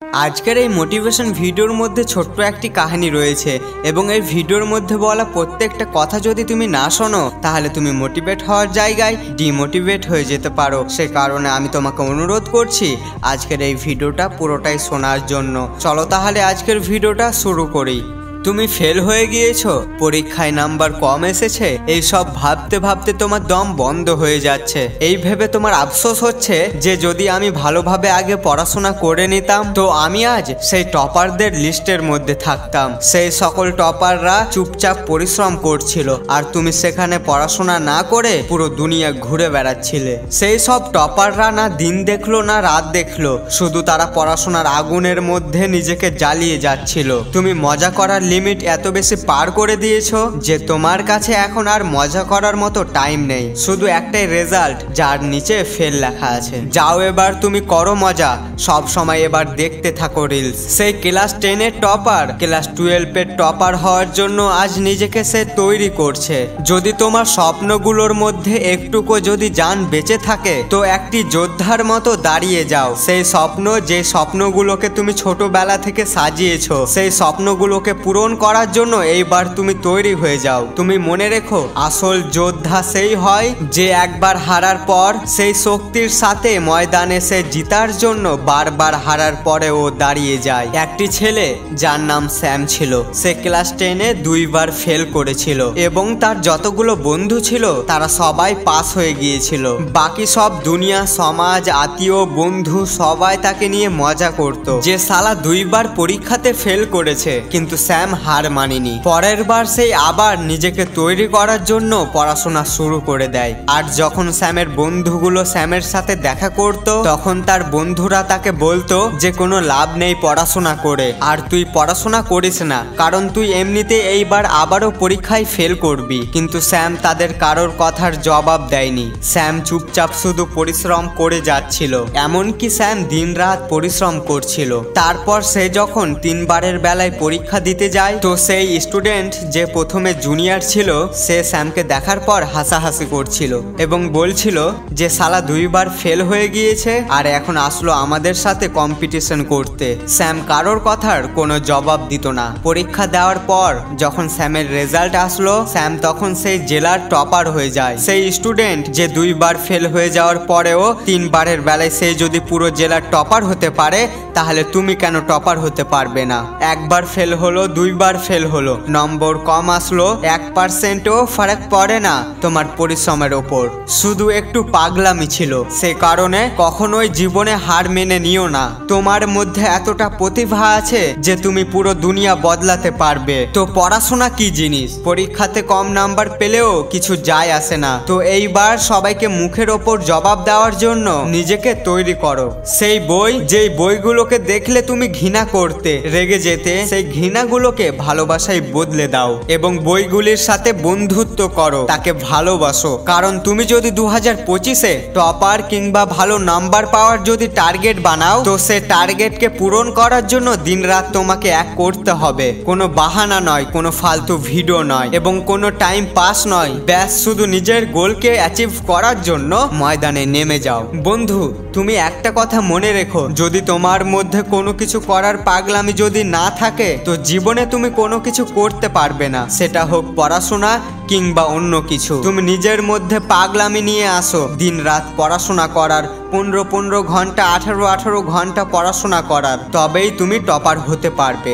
আজকের এই মোটিভেশন ভিডিওর মধ্যে ছোট্ট একটি কাহিনী রয়েছে এবং এই ভিডিওর মধ্যে বলা প্রত্যেকটা কথা যদি তুমি না শোনো তাহলে তুমি মোটিভেট হওয়ার জায়গায় ডিমোটিভেট হয়ে যেতে পারো। সে কারণে আমি তোমাকে অনুরোধ করছি আজকের এই ভিডিওটা পুরোটাই শোনার জন্য। চলো তাহলে আজকের ভিডিওটা শুরু করি। তুমি ফেল হয়ে গিয়েছো, পরীক্ষায় নাম্বার কম এসেছে, এই সব ভাবতে ভাবতে তোমার দম বন্ধ হয়ে যাচ্ছে। এই ভেবে তোমার আফসোস হচ্ছে যে যদি আমি ভালোভাবে আগে পড়াশোনা করে নিতাম তো আমি আজ সেই টপারদের লিস্টের মধ্যে থাকতাম। সেই সকল টপাররা চুপচাপ পরিশ্রম করছিল আর তুমি সেখানে পড়াশোনা না করে পুরো দুনিয়া ঘুরে বেড়াচ্ছিলে। সেই সব টপাররা না দিন দেখলো না রাত দেখলো, শুধু তারা পড়াশোনার আগুনের মধ্যে নিজেকে জ্বালিয়ে যাচ্ছিল। তুমি মজা করার লিমিট এত বেশি পার করে দিয়েছো যে তোমার কাছে এখন আর মজা করার মতো টাইম নেই, শুধু একটাই রেজাল্ট যার নিচে ফেল লেখা আছে। যাও এবার তুমি করো মজা, সব সময় এবার দেখতে থাকো রিলস। সেই ক্লাস 10 এর টপার ক্লাস 12 এর টপার হওয়ার জন্য আজ নিজেকে সে তৈরি করছে। যদি তোমার স্বপ্নগুলোর মধ্যে একটুকু যদি জান বেঁচে থাকে তো একটি যোদ্ধার মতো দাঁড়িয়ে যাও। সেই স্বপ্ন, যে স্বপ্নগুলোকে তুমি ছোটবেলা থেকে সাজিয়েছো, সেই স্বপ্নগুলোকে পূরণ করার জন্য এইবার তুমি তৈরি হয়ে যাও। তুমি মনে রেখো আসল যোদ্ধা সেই হয় যে একবার হারার পর সেই শক্তির সাথে ময়দানে সে জিতার জন্য বারবার হারার পরেও দাঁড়িয়ে যায়। একটি ছেলে যার নাম স্যাম ছিল, সে ক্লাস 10 এ 2 বার ফেল করেছিল এবং তার যতগুলো বন্ধু ছিল তারা সবাই পাস হয়ে গিয়েছিল। বাকি সব দুনিয়া, সমাজ, আত্মীয়, বন্ধু সবাই তাকে নিয়ে মজা করত যে শালা 2 বার পরীক্ষাতে ফেল করেছে। কিন্তু স্যাম হার মানেনি। পরের বার সেই আবার নিজেকে তৈরি করার জন্য পড়াশোনা শুরু করে দেয়। আর যখন স্যামের বন্ধুগুলো স্যামের সাথে দেখা করত তখন তার বন্ধুরা তাকে বলতো যে কোনো লাভ নেই পড়াশোনা করে, আর তুই পড়াশোনা করিস না কারণ তুই এমনিতে এইবার আবারও পরীক্ষায় ফেল করবি। কিন্তু স্যাম তাদের কারোর কথার জবাব দেয়নি। স্যাম চুপচাপ শুধু পরিশ্রম করে যাচ্ছিল। এমনকি স্যাম দিনরাত পরিশ্রম করছিল। তারপর সে যখন 3 বারের বেলায় পরীক্ষা দিতে যায় তো সেই স্টুডেন্ট যে প্রথমে জুনিয়র ছিল সে স্যামকে দেখার পর হাসাহাসি করছিল এবং বলছিল যে শালা 2 বার ফেল হয়ে গিয়েছে আর এখন আসলো আমাদের সাথে কম্পিটিশন করতে। স্যাম কারোর কথার কোনো জবাব দিত না। পরীক্ষা দেওয়ার পর যখন স্যামের রেজাল্ট আসলো স্যাম তখন সেই জেলার টপার হয়ে যায়। সেই স্টুডেন্ট যে 2 বার ফেল হয়ে যাওয়ার পরেও 3 বারের বেলায় সে যদি পুরো জেলার টপার হতে পারে তাহলে তুমি কেন টপার হতে পারবে না? একবার ফেল হলো, 2 বার ফেল হলো, নম্বর কম আসলো, 1%ও ফারাক পড়ে না তোমার পরিশ্রমের ওপর। শুধু একটু পাগলামি ছিল। সে কারণে কখনোই জীবনে হার মেনে নিও না। তোমার মধ্যে এতটা প্রতিভা আছে যে তুমি পুরো দুনিয়া বদলাতে পারবে। তো পড়াশোনা কি জিনিস? পরীক্ষাতে কম নাম্বার পেলেও কিছু যায় আসে না। তো এইবার সবাইকে মুখের ওপর জবাব দেওয়ার জন্য নিজেকে তৈরি করো। সেই বই, যেই বইগুলোকে দেখলে তুমি ঘৃণা করতে, রেগে যেতে, সেই ঘৃণাগুলোকে ভালোবাসায় বদলে দাও এবং বইগুলির সাথে বন্ধুত্ব করো, তাকে ভালোবাসো। কারণ তুমি যদি 2025-এ টপার কিংবা ভালো নাম্বার পাওয়ার যদি টার্গেট বানাও তো সে টার্গেটকে পূরণ করার জন্য দিনরাত তোমাকে এক করতে হবে। কোনো বাহানা নয়, কোনো ফালতু ভিডিও নয় এবং কোনো টাইম পাস নয়। ব্যাস শুধু নিজের গোলকে অ্যাচিভ করার জন্য ময়দানে নেমে যাও। বন্ধু, তুমি একটা কথা মনে রেখো, যদি তোমার মধ্যে কোনো কিছু করার পাগলামি যদি না থাকে তো জীবনে তুমি কোনো কিছু করতে পারবে না। সেটা হোক পড়াশোনা কিংবা অন্য কিছু। তুমি নিজের মধ্যে পাগলামি নিয়ে আসো, দিন রাত পড়াশোনা করার, 15 ঘন্টা 18 ঘন্টা পড়াশোনা করার, তবেই তুমি টপার হতে পারবে।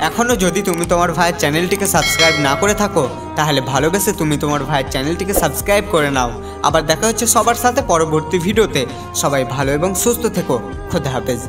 এখনও যদি তুমি তোমার ভাইয়ের চ্যানেলটিকে সাবস্ক্রাইব না করে থাকো তাহলে ভালোবেসে তুমি তোমার ভাইয়ের চ্যানেলটিকে সাবস্ক্রাইব করে নাও। আবার দেখা হচ্ছে সবার সাথে পরবর্তী ভিডিওতে। সবাই ভালো এবং সুস্থ থেকো। খোদা হাফেজ।